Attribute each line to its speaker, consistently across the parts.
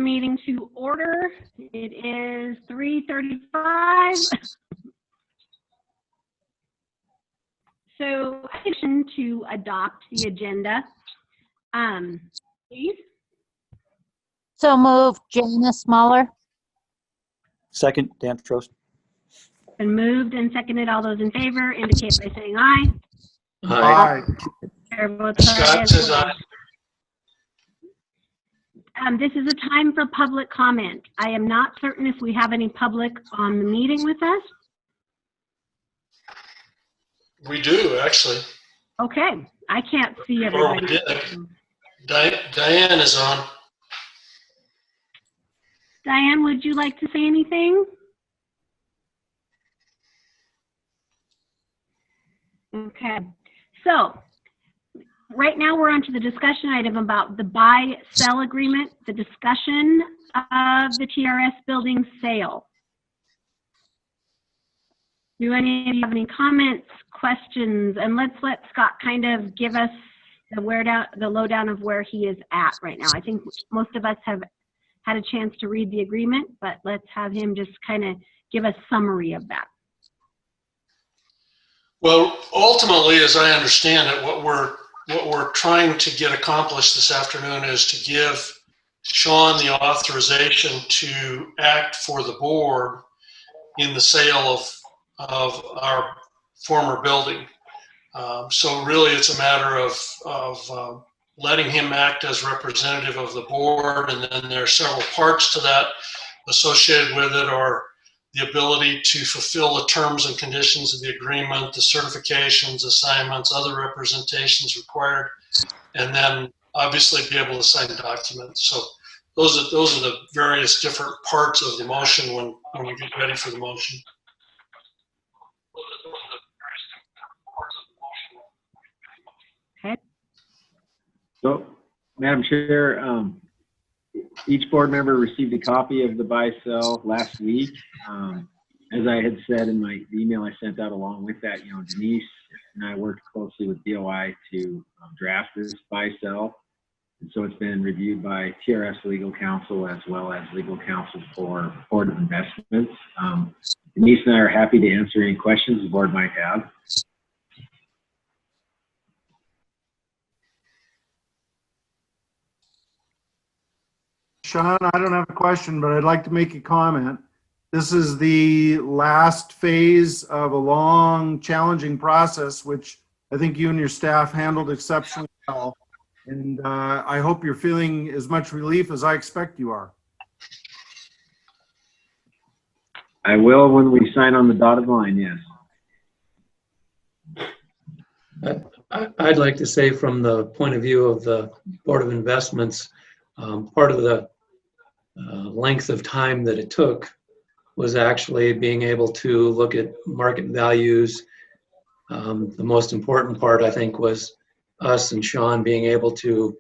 Speaker 1: meeting to order. It is 3:35. So, motion to adopt the agenda, please.
Speaker 2: So moved, Jana Smaller.
Speaker 3: Second, Dan Trost.
Speaker 1: Been moved and seconded. All those in favor indicate by saying aye.
Speaker 4: Aye.
Speaker 1: Chair votes aye
Speaker 4: Scott
Speaker 1: as
Speaker 4: says
Speaker 1: well.
Speaker 4: aye.
Speaker 1: This is a time for public comment. I am not certain if we have any public on the meeting with us.
Speaker 4: We do, actually.
Speaker 1: Okay, I can't see
Speaker 4: Or we
Speaker 1: everybody.
Speaker 4: did. Diane is on.
Speaker 1: Diane, would you like to say anything? Okay, so right now we're on to the discussion item about the buy-sell agreement, the discussion of the TRS building sale. Do any of you have any comments, questions? And let's let Scott kind of give us the lowdown of where he is at right now. I think most of us have had a chance to read the agreement, but let's have him just kind of give a summary of that.
Speaker 4: Well, ultimately, as I understand it, what we're trying to get accomplished this afternoon is to give Sean the authorization to act for the board in the sale of our former building. So really, it's a matter of letting him act as representative of the board, and then there are several parts to that associated with it, or the ability to fulfill the terms and conditions of the agreement, the certifications, assignments, other representations required, and then obviously be able to sign documents. So those are the various different parts of the motion when we get ready for the motion.
Speaker 1: Okay.
Speaker 5: So, Madam Chair, each board member received a copy of the buy-sell last week. As I had said in my email I sent out along with that, Denise and I worked closely with DOI to draft this buy-sell. And so it's been reviewed by TRS Legal Counsel as well as Legal Counsel for Board of Investments. Denise and I are happy to answer any questions the board might have.
Speaker 6: Sean, I don't have a question, but I'd like to make a comment. This is the last phase of a long, challenging process, which I think you and your staff handled exceptionally well. And I hope you're feeling as much relief as I expect you are.
Speaker 5: I will when we sign on the dotted line, yes.
Speaker 7: I'd like to say, from the point of view of the Board of Investments, part of the length of time that it took was actually being able to look at market values. The most important part, I think, was us and Sean being able to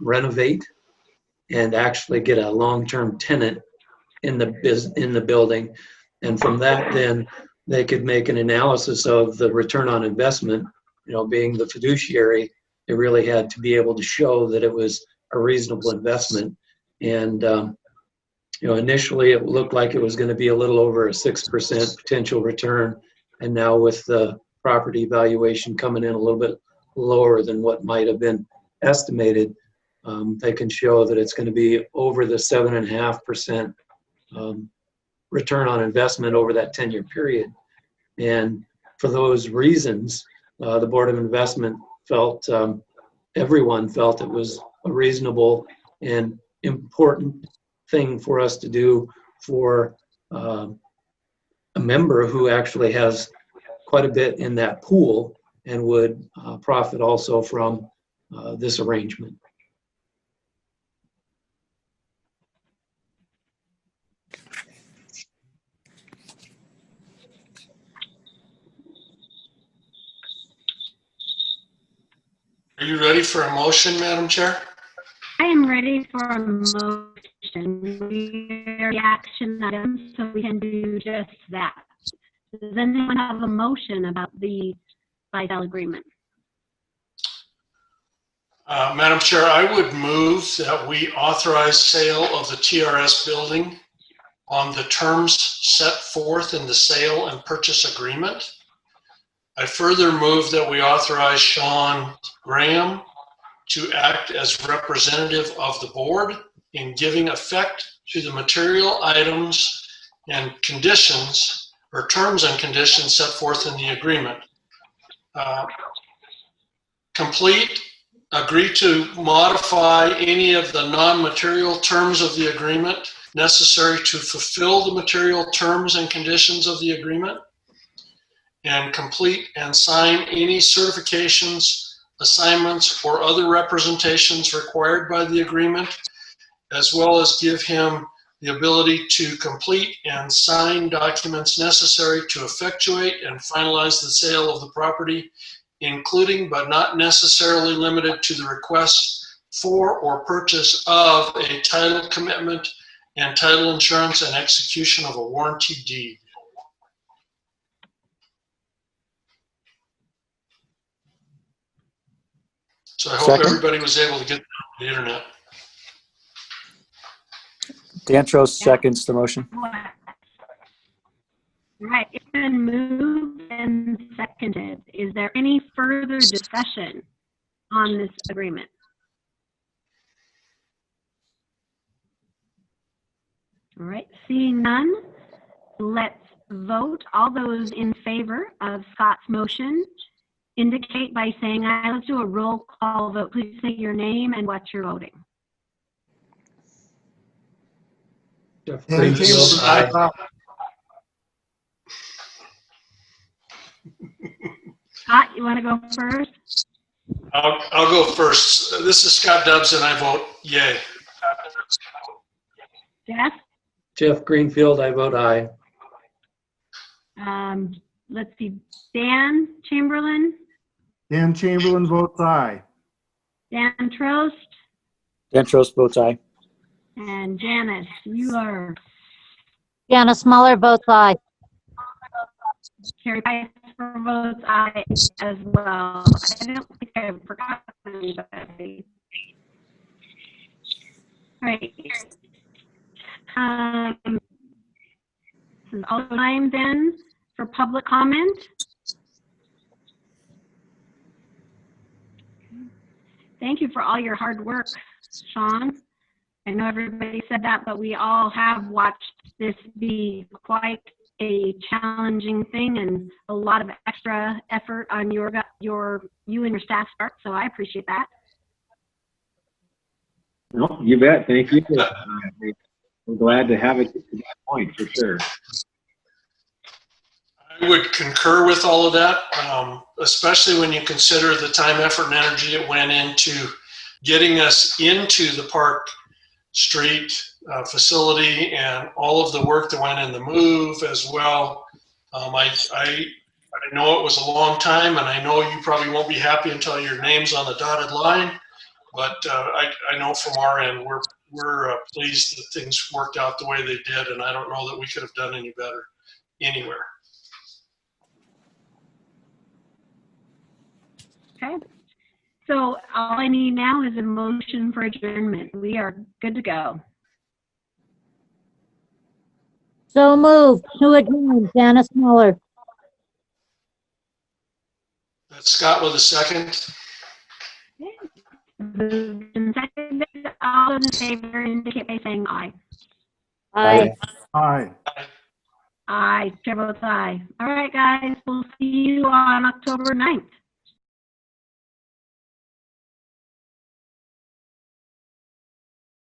Speaker 7: renovate and actually get a long-term tenant in the building. And from that, then they could make an analysis of the return on investment. Being the fiduciary, they really had to be able to show that it was a reasonable investment. And initially it looked like it was going to be a little over a 6% potential return, and now with the property valuation coming in a little bit lower than what might have been estimated, they can show that it's going to be over the 7.5% return on investment over that 10-year period. And for those reasons, the Board of Investment felt, everyone felt it was a reasonable and important thing for us to do for a member who actually has quite a bit in that pool and would profit also from this arrangement.
Speaker 4: Are you ready for a motion, Madam Chair?
Speaker 1: I am ready for a motion. We're the action items, so we can do just that. Does anyone have a motion about the buy-sell agreement?
Speaker 4: Madam Chair, I would move that we authorize sale of the TRS building on the terms set forth in the sale and purchase agreement. I further move that we authorize Sean Graham to act as representative of the board in giving effect to the material items and conditions or terms and conditions set forth in the agreement. Agree to modify any of the non-material terms of the agreement necessary to fulfill the material terms and conditions of the agreement, and complete and sign any certifications, assignments, or other representations required by the agreement, as well as give him the ability to complete and sign documents necessary to effectuate and finalize the sale of the property, including but not necessarily limited to the request for or purchase of a title commitment and title insurance and execution of a warranty deed. So I hope
Speaker 3: Second.
Speaker 4: everybody was able to get on the internet.
Speaker 3: Dantros seconds the motion.
Speaker 1: All right, it's been moved and seconded. Is there any further discussion on this agreement? All right, seeing none, let's vote. All those in favor of Scott's motion indicate by saying aye. Let's do a roll call vote. Please say your name and what you're voting.
Speaker 7: Jeff
Speaker 6: Dan
Speaker 7: Greenfield,
Speaker 6: Chambers,
Speaker 7: aye.
Speaker 1: Scott, you want to go first?
Speaker 4: I'll go first. This is Scott Dubs and I vote yay.
Speaker 1: Jeff?
Speaker 7: Jeff Greenfield, I vote aye.
Speaker 1: Let's see, Dan Chamberlain,
Speaker 6: Dan Chamberlain votes aye.
Speaker 1: Dan Trost,
Speaker 3: Dantros votes aye.
Speaker 1: and Janice, you are
Speaker 2: Janice Muller votes aye.
Speaker 1: Carrie Piper votes aye as well. I don't think I forgot anybody. All right. This is all the time then for public comment. Thank you for all your hard work, Sean. I know everybody said that, but we all have watched this be quite a challenging thing and a lot of extra effort on you and your staff's part, so I appreciate that.
Speaker 5: No, you bet. Thank you. I'm glad to have it to that point for sure.
Speaker 4: I would concur with all of that, especially when you consider the time, effort, and energy it went into getting us into the Park Street facility and all of the work that went in the move as well. I know it was a long time, and I know you probably won't be happy until your name's on the dotted line, but I know from our end we're pleased that things worked out the way they did, and I don't know that we could have done any better anywhere.
Speaker 1: Okay. So all I need now is a motion for adjournment. We are good to go.
Speaker 2: So moved to adjourn, Janice Muller.
Speaker 4: That's Scott with a second.
Speaker 1: Moved and seconded. All those in favor indicate by saying aye.
Speaker 2: Aye.
Speaker 6: Aye.
Speaker 1: Aye. Chair votes aye. All right, guys. We'll see you on October 9th.